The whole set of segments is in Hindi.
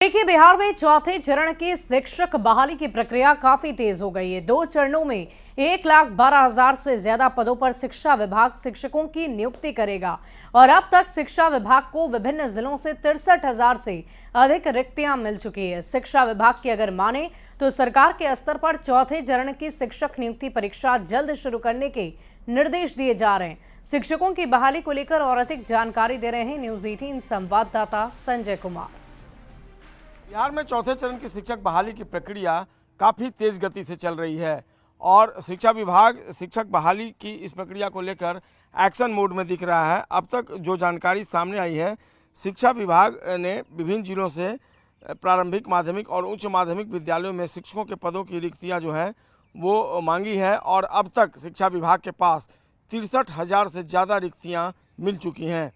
देखिए, बिहार में चौथे चरण की शिक्षक बहाली की प्रक्रिया काफी तेज हो गई है। 2 चरणों में 1,12,000 से ज्यादा पदों पर शिक्षा विभाग शिक्षकों की नियुक्ति करेगा और अब तक शिक्षा विभाग को विभिन्न जिलों से 63,000 से अधिक रिक्तियां मिल चुकी है। शिक्षा विभाग की अगर माने तो सरकार के स्तर पर चौथे चरण की शिक्षक नियुक्ति परीक्षा जल्द शुरू करने के निर्देश दिए जा रहे हैं। शिक्षकों की बहाली को लेकर और अधिक जानकारी दे रहे हैं न्यूज 18 संवाददाता संजय कुमार। बिहार में चौथे चरण की शिक्षक बहाली की प्रक्रिया काफ़ी तेज गति से चल रही है और शिक्षा विभाग शिक्षक बहाली की इस प्रक्रिया को लेकर एक्शन मोड में दिख रहा है। अब तक जो जानकारी सामने आई है, शिक्षा विभाग ने विभिन्न जिलों से प्रारंभिक, माध्यमिक और उच्च माध्यमिक विद्यालयों में शिक्षकों के पदों की रिक्तियां जो है वो मांगी है और अब तक शिक्षा विभाग के पास 63,000 से ज़्यादा रिक्तियाँ मिल चुकी हैं।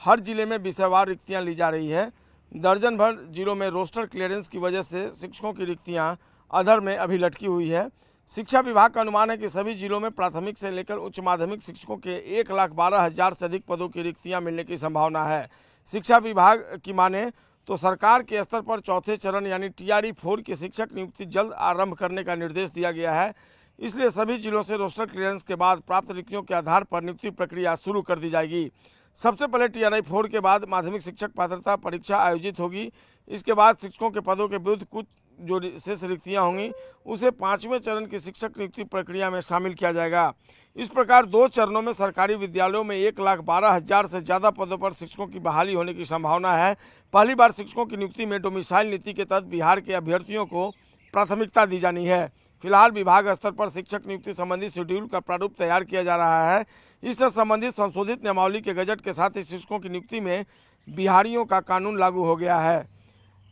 हर जिले में विषयवार रिक्तियाँ ली जा रही है। दर्जन भर जिलों में रोस्टर क्लियरेंस की वजह से शिक्षकों की रिक्तियां अधर में अभी लटकी हुई है। शिक्षा विभाग का अनुमान है कि सभी जिलों में प्राथमिक से लेकर उच्च माध्यमिक शिक्षकों के 1,12,000 से अधिक पदों की रिक्तियां मिलने की संभावना है। शिक्षा विभाग की माने तो सरकार के स्तर पर चौथे चरण यानी TRE-4 की शिक्षक नियुक्ति जल्द आरंभ करने का निर्देश दिया गया है। इसलिए सभी जिलों से रोस्टर क्लियरेंस के बाद प्राप्त रिक्तियों के आधार पर नियुक्ति प्रक्रिया शुरू कर दी जाएगी। सबसे पहले TRE-4 के बाद माध्यमिक शिक्षक पात्रता परीक्षा आयोजित होगी। इसके बाद शिक्षकों के पदों के विरुद्ध कुछ जो शेष रिक्तियाँ होंगी उसे 5वें चरण की शिक्षक नियुक्ति प्रक्रिया में शामिल किया जाएगा। इस प्रकार 2 चरणों में सरकारी विद्यालयों में 1,12,000 से ज़्यादा पदों पर शिक्षकों की बहाली होने की संभावना है। पहली बार शिक्षकों की नियुक्ति में डोमिसाइल नीति के तहत बिहार के अभ्यर्थियों को प्राथमिकता दी जानी है। फिलहाल विभाग स्तर पर शिक्षक नियुक्ति संबंधी शेड्यूल का प्रारूप तैयार किया जा रहा है। इससे संबंधित संशोधित नियमावली के गजट के साथ ही शिक्षकों की नियुक्ति में बिहारियों का कानून लागू हो गया है।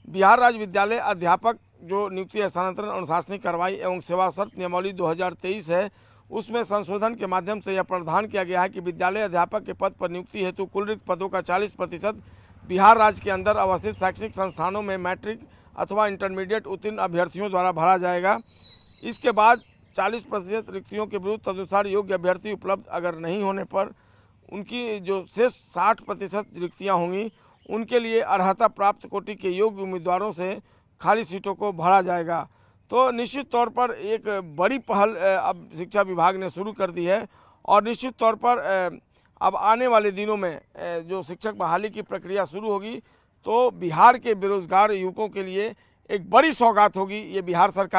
बिहार राज्य विद्यालय अध्यापक जो नियुक्ति, स्थानांतरण, अनुशासनिक कार्रवाई एवं सेवा शर्त नियमावली 2023 है, उसमें संशोधन के माध्यम से यह प्रावधान किया गया है कि विद्यालय अध्यापक के पद पर नियुक्ति हेतु कुल रिक्त पदों का 40% बिहार राज्य के अंदर अवस्थित शैक्षणिक संस्थानों में मैट्रिक अथवा इंटरमीडिएट उत्तीर्ण अभ्यर्थियों द्वारा भरा जाएगा। इसके बाद 40% रिक्तियों के विरुद्ध तदनुसार योग्य अभ्यर्थी उपलब्ध अगर नहीं होने पर उनकी जो शेष 60% रिक्तियाँ होंगी उनके लिए अर्हता प्राप्त कोटि के योग्य उम्मीदवारों से खाली सीटों को भरा जाएगा। तो निश्चित तौर पर एक बड़ी पहल अब शिक्षा विभाग ने शुरू कर दी है और निश्चित तौर पर अब आने वाले दिनों में जो शिक्षक बहाली की प्रक्रिया शुरू होगी तो बिहार के बेरोजगार युवकों के लिए एक बड़ी सौगात होगी। ये बिहार सरकार